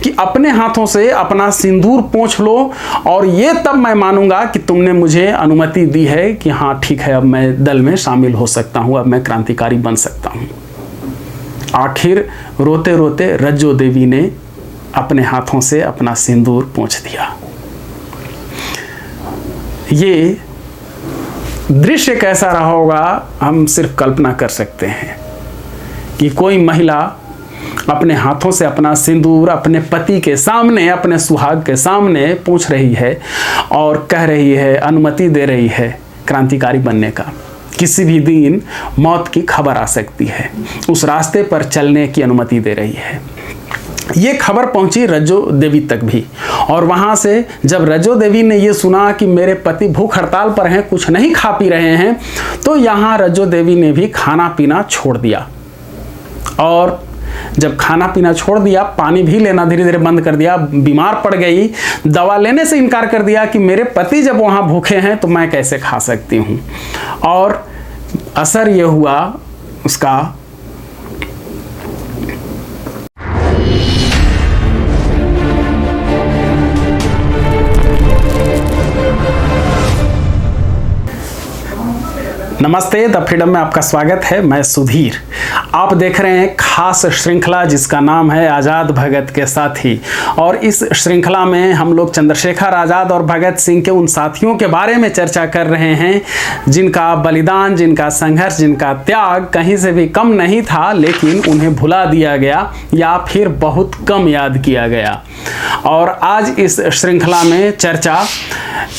कि अपने हाथों से अपना सिंदूर पोंछ लो, और ये तब मैं मानूंगा कि तुमने मुझे अनुमति दी है कि हाँ ठीक है, अब मैं दल में शामिल हो सकता हूँ, अब मैं क्रांतिकारी बन सकता हूँ। आखिर रोते रोते रज्जो देवी ने अपने हाथों से अपना सिंदूर पोंछ दिया। ये दृश्य कैसा रहा होगा हम सिर्फ कल्पना कर सकते हैं कि कोई महिला अपने हाथों से अपना सिंदूर अपने पति के सामने, अपने सुहाग के सामने पोंछ रही है और कह रही है, अनुमति दे रही है क्रांतिकारी बनने का। किसी भी दिन मौत की खबर आ सकती है, उस रास्ते पर चलने की अनुमति दे रही है। ये खबर पहुंची रज्जो देवी तक भी, और वहां से जब रज्जो देवी ने ये सुना कि मेरे पति भूख हड़ताल पर हैं, कुछ नहीं खा पी रहे हैं, तो यहाँ रज्जो देवी ने भी खाना पीना छोड़ दिया। और जब खाना पीना छोड़ दिया, पानी भी लेना धीरे धीरे बंद कर दिया, बीमार पड़ गई, दवा लेने से इनकार कर दिया कि मेरे पति जब वहाँ भूखे हैं तो मैं कैसे खा सकती हूँ। और असर ये हुआ उसका नमस्ते, द फ्रीडम में आपका स्वागत है। मैं सुधीर। आप देख रहे हैं खास श्रृंखला जिसका नाम है आज़ाद भगत के साथी, और इस श्रृंखला में हम लोग चंद्रशेखर आज़ाद और भगत सिंह के उन साथियों के बारे में चर्चा कर रहे हैं जिनका बलिदान, जिनका संघर्ष, जिनका त्याग कहीं से भी कम नहीं था, लेकिन उन्हें भुला दिया गया या फिर बहुत कम याद किया गया। और आज इस श्रृंखला में चर्चा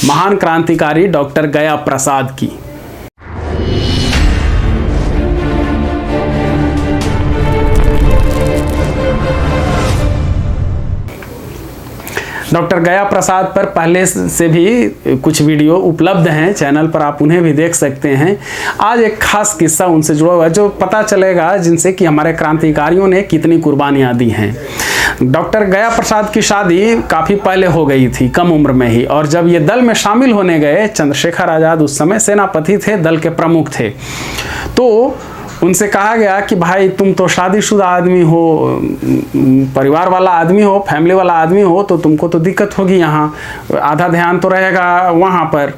महान क्रांतिकारी डॉक्टर गया प्रसाद की। डॉक्टर गया प्रसाद पर पहले से भी कुछ वीडियो उपलब्ध हैं चैनल पर, आप उन्हें भी देख सकते हैं। आज एक खास किस्सा उनसे जुड़ा हुआ है जो पता चलेगा जिनसे कि हमारे क्रांतिकारियों ने कितनी कुर्बानियां दी हैं। डॉक्टर गया प्रसाद की शादी काफ़ी पहले हो गई थी, कम उम्र में ही, और जब ये दल में शामिल होने गए, चंद्रशेखर आज़ाद उस समय सेनापति थे, दल के प्रमुख थे, तो उनसे कहा गया कि भाई तुम तो शादीशुदा आदमी हो, परिवार वाला आदमी हो, फैमिली वाला आदमी हो, तो तुमको तो दिक्कत होगी, यहाँ आधा ध्यान तो रहेगा वहाँ पर,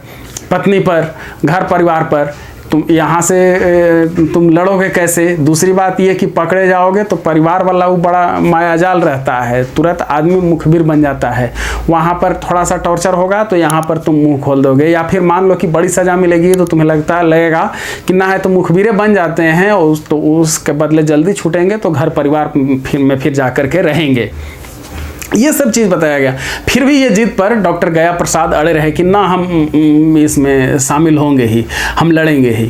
पत्नी पर, घर परिवार पर, तुम यहाँ से तुम लड़ोगे कैसे। दूसरी बात ये कि पकड़े जाओगे तो परिवार वाला वो बड़ा मायाजाल रहता है, तुरंत आदमी मुखबिर बन जाता है, वहाँ पर थोड़ा सा टॉर्चर होगा तो यहाँ पर तुम मुंह खोल दोगे, या फिर मान लो कि बड़ी सज़ा मिलेगी तो तुम्हें लगेगा कि ना है तो मुखबिरे बन जाते हैं, तो उसके बदले जल्दी छूटेंगे तो घर परिवार फिर जा कर के रहेंगे। ये सब चीज़ बताया गया। फिर भी ये जिद पर डॉक्टर गया प्रसाद अड़े रहे कि ना, हम इसमें शामिल होंगे ही, हम लड़ेंगे ही।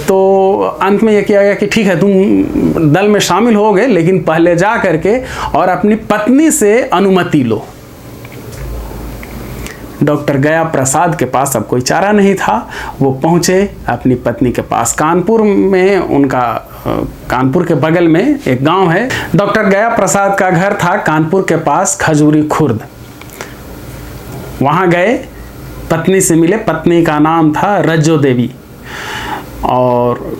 तो अंत में ये किया गया कि ठीक है, तुम दल में शामिल होगे, लेकिन पहले जा करके और अपनी पत्नी से अनुमति लो। डॉक्टर गया प्रसाद के पास अब कोई चारा नहीं था, वो पहुँचे अपनी पत्नी के पास। कानपुर में उनका, कानपुर के बगल में एक गांव है, डॉक्टर गया प्रसाद का घर था कानपुर के पास खजूरी खुर्द। वहाँ गए, पत्नी से मिले, पत्नी का नाम था रज्जो देवी, और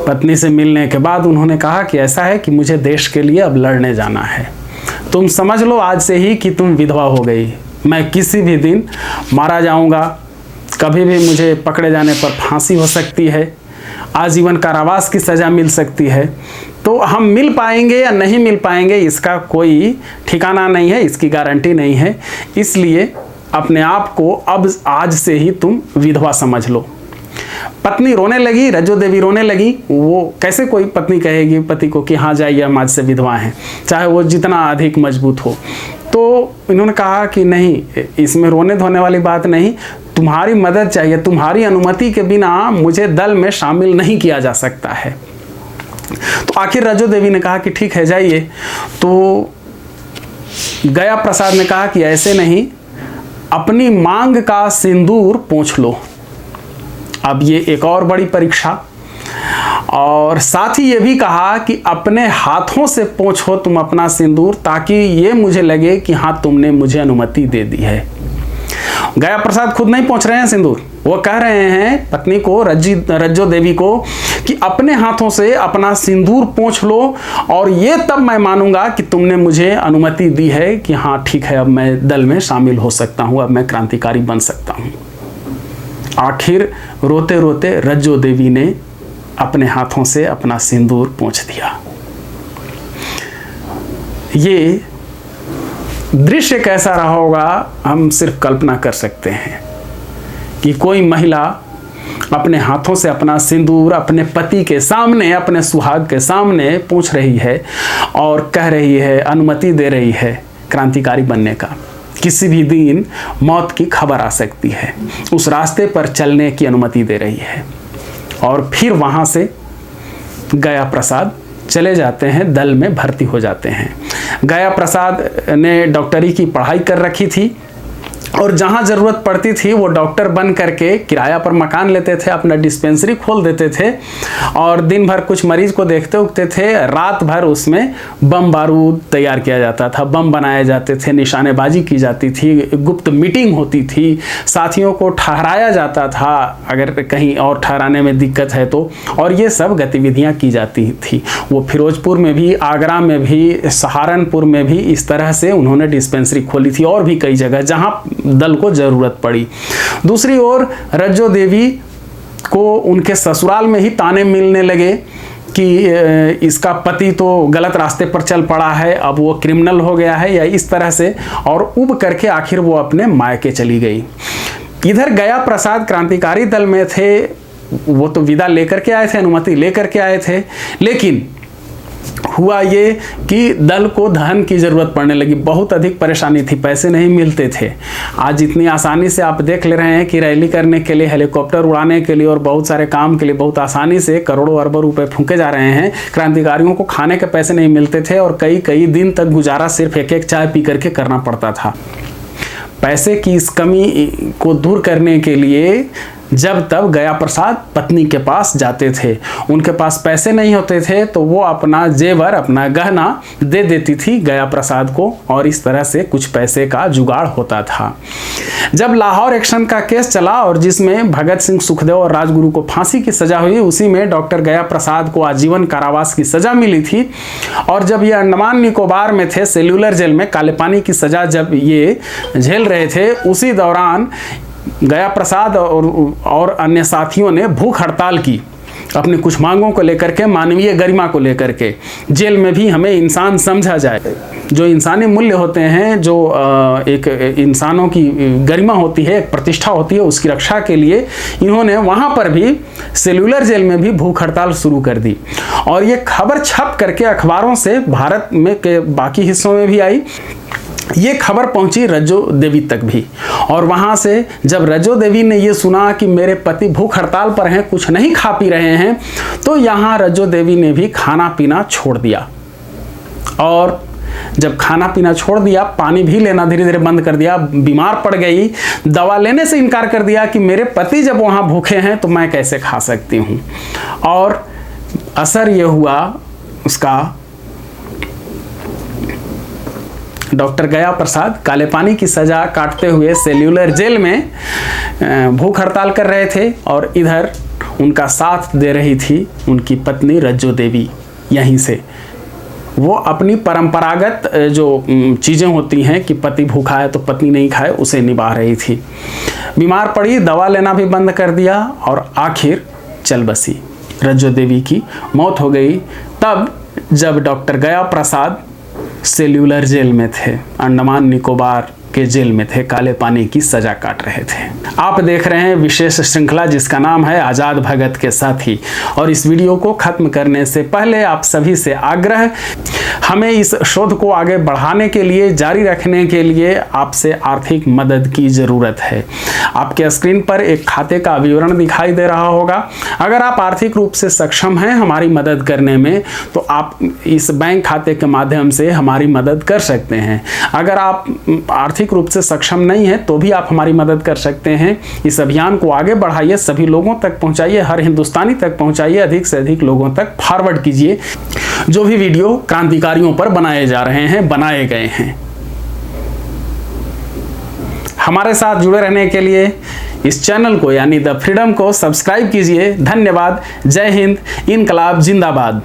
पत्नी से मिलने के बाद उन्होंने कहा कि ऐसा है कि मुझे देश के लिए अब लड़ने जाना है, तुम समझ लो आज से ही कि तुम विधवा हो गई, मैं किसी भी दिन मारा जाऊंगा, कभी भी मुझे पकड़े जाने पर फांसी हो सकती है, आजीवन कारावास की सज़ा मिल सकती है, तो हम मिल पाएंगे या नहीं मिल पाएंगे इसका कोई ठिकाना नहीं है, इसकी गारंटी नहीं है, इसलिए अपने आप को अब आज से ही तुम विधवा समझ लो। पत्नी रोने लगी, रज्जो देवी रोने लगी। वो कैसे कोई पत्नी कहेगी पति को कि हाँ जाइए हम आज से विधवा हैं, चाहे वो जितना अधिक मजबूत हो। तो इन्होंने कहा कि नहीं, इसमें रोने धोने वाली बात नहीं, तुम्हारी मदद चाहिए, तुम्हारी अनुमति के बिना मुझे दल में शामिल नहीं किया जा सकता है। तो आखिर रज्जो देवी ने कहा कि ठीक है जाइए। तो गया प्रसाद ने कहा कि ऐसे नहीं, अपनी मांग का सिंदूर पोंछ लो। अब ये एक और बड़ी परीक्षा, और साथ ही ये भी कहा कि अपने हाथों से पोंछो तुम अपना सिंदूर, ताकि ये मुझे लगे कि हाँ तुमने मुझे अनुमति दे दी है। गया प्रसाद खुद नहीं पोंछ रहे हैं सिंदूर, वो कह रहे हैं पत्नी को, रज्जो देवी को, कि अपने हाथों से अपना सिंदूर पोंछ लो और ये तब मैं मानूंगा कि तुमने मुझे अनुमति दी है कि हाँ ठीक है, अब मैं दल में शामिल हो सकता हूँ, अब मैं क्रांतिकारी बन सकता हूँ। आखिर रोते रोते रज्जो देवी ने अपने हाथों से अपना सिंदूर पोंछ दिया। ये दृश्य कैसा रहा होगा हम सिर्फ कल्पना कर सकते हैं कि कोई महिला अपने हाथों से अपना सिंदूर अपने पति के सामने, अपने सुहाग के सामने पोंछ रही है और कह रही है, अनुमति दे रही है क्रांतिकारी बनने का। किसी भी दिन मौत की खबर आ सकती है, उस रास्ते पर चलने की अनुमति दे रही है। और फिर वहाँ से गया प्रसाद चले जाते हैं, दल में भर्ती हो जाते हैं। गया प्रसाद ने डॉक्टरी की पढ़ाई कर रखी थी और जहाँ ज़रूरत पड़ती थी वो डॉक्टर बन करके किराया पर मकान लेते थे, अपना डिस्पेंसरी खोल देते थे और दिन भर कुछ मरीज को देखते उठते थे। रात भर उसमें बम बारूद तैयार किया जाता था, बम बनाए जाते थे, निशानेबाजी की जाती थी, गुप्त मीटिंग होती थी, साथियों को ठहराया जाता था अगर कहीं और ठहराने में दिक्कत है तो, और ये सब गतिविधियाँ की जाती थी। वो फिरोजपुर में भी, आगरा में भी, सहारनपुर में भी इस तरह से उन्होंने डिस्पेंसरी खोली थी और भी कई जगह जहाँ दल को जरूरत पड़ी। दूसरी ओर रज्जो देवी को उनके ससुराल में ही ताने मिलने लगे कि इसका पति तो गलत रास्ते पर चल पड़ा है, अब वो क्रिमिनल हो गया है या इस तरह से, और उब करके आखिर वो अपने मायके चली गई। इधर गया प्रसाद क्रांतिकारी दल में थे, वो तो विदा लेकर के आए थे, अनुमति लेकर के आए थे, लेकिन हुआ ये कि दल को धन की ज़रूरत पड़ने लगी, बहुत अधिक परेशानी थी, पैसे नहीं मिलते थे। आज इतनी आसानी से आप देख ले रहे हैं कि रैली करने के लिए, हेलीकॉप्टर उड़ाने के लिए और बहुत सारे काम के लिए बहुत आसानी से करोड़ों अरबों रुपए फूंके जा रहे हैं। क्रांतिकारियों को खाने के पैसे नहीं मिलते थे और कई कई दिन तक गुजारा सिर्फ एक एक चाय पी करके करना पड़ता था। पैसे की इस कमी को दूर करने के लिए जब तब गया प्रसाद पत्नी के पास जाते थे। उनके पास पैसे नहीं होते थे तो वो अपना जेवर, अपना गहना दे देती थी गया प्रसाद को और इस तरह से कुछ पैसे का जुगाड़ होता था। जब लाहौर एक्शन का केस चला और जिसमें भगत सिंह, सुखदेव और राजगुरु को फांसी की सजा हुई, उसी में डॉक्टर गया प्रसाद को आजीवन कारावास की सजा मिली थी। और जब ये अंडमान निकोबार में थे, सेल्यूलर जेल में काले पानी की सजा जब ये झेल रहे थे, उसी दौरान गया प्रसाद और अन्य साथियों ने भूख हड़ताल की अपनी कुछ मांगों को लेकर के, मानवीय गरिमा को लेकर के। जेल में भी हमें इंसान समझा जाए, जो इंसानी मूल्य होते हैं, जो एक इंसानों की गरिमा होती है, एक प्रतिष्ठा होती है, उसकी रक्षा के लिए इन्होंने वहाँ पर भी सेल्यूलर जेल में भी भूख हड़ताल शुरू कर दी। और ये खबर छप करके अखबारों से भारत में के बाकी हिस्सों में भी आई। ये खबर पहुंची रज्जो देवी तक भी, और वहां से जब रज्जो देवी ने ये सुना कि मेरे पति भूख हड़ताल पर हैं, कुछ नहीं खा पी रहे हैं, तो यहाँ रज्जो देवी ने भी खाना पीना छोड़ दिया। और जब खाना पीना छोड़ दिया, पानी भी लेना धीरे धीरे बंद कर दिया, बीमार पड़ गई, दवा लेने से इनकार कर दिया कि मेरे पति जब वहाँ भूखे हैं तो मैं कैसे खा सकती हूँ। और असर ये हुआ उसका, डॉक्टर गया प्रसाद काले पानी की सजा काटते हुए सेल्यूलर जेल में भूख हड़ताल कर रहे थे और इधर उनका साथ दे रही थी उनकी पत्नी रज्जो देवी। यहीं से वो अपनी परंपरागत जो चीज़ें होती हैं कि पति भूखा है तो पत्नी नहीं खाए, उसे निभा रही थी। बीमार पड़ी, दवा लेना भी बंद कर दिया और आखिर चल बसी। रज्जो देवी की मौत हो गई तब जब डॉक्टर गया प्रसाद सेल्यूलर जेल में थे, अंडमान निकोबार के जेल में थे, काले पानी की सजा काट रहे थे। आप देख रहे हैं विशेष श्रृंखला जिसका नाम है आज़ाद भगत के साथी। और इस वीडियो को खत्म करने से पहले आप सभी से आग्रह, हमें इस शोध को आगे बढ़ाने के लिए, जारी रखने के लिए आपसे आर्थिक मदद की ज़रूरत है। आपके स्क्रीन पर एक खाते का विवरण दिखाई दे रहा होगा। अगर आप आर्थिक रूप से सक्षम हैं हमारी मदद करने में, तो आप इस बैंक खाते के माध्यम से हमारी मदद कर सकते हैं। अगर आप आर्थिक रूप से सक्षम नहीं है तो भी आप हमारी मदद कर सकते हैं। इस अभियान को आगे बढ़ाइए, सभी लोगों तक पहुंचाइए, हर हिंदुस्तानी तक पहुंचाइए, अधिक से अधिक लोगों तक फॉरवर्ड कीजिए। जो भी वीडियो क्रांतिकारियों पर बनाए जा रहे हैं, बनाए गए हैं। हमारे साथ जुड़े रहने के लिए इस चैनल को यानी द फ्रीडम को सब्सक्राइब कीजिए। धन्यवाद। जय हिंद। इनकलाब जिंदाबाद।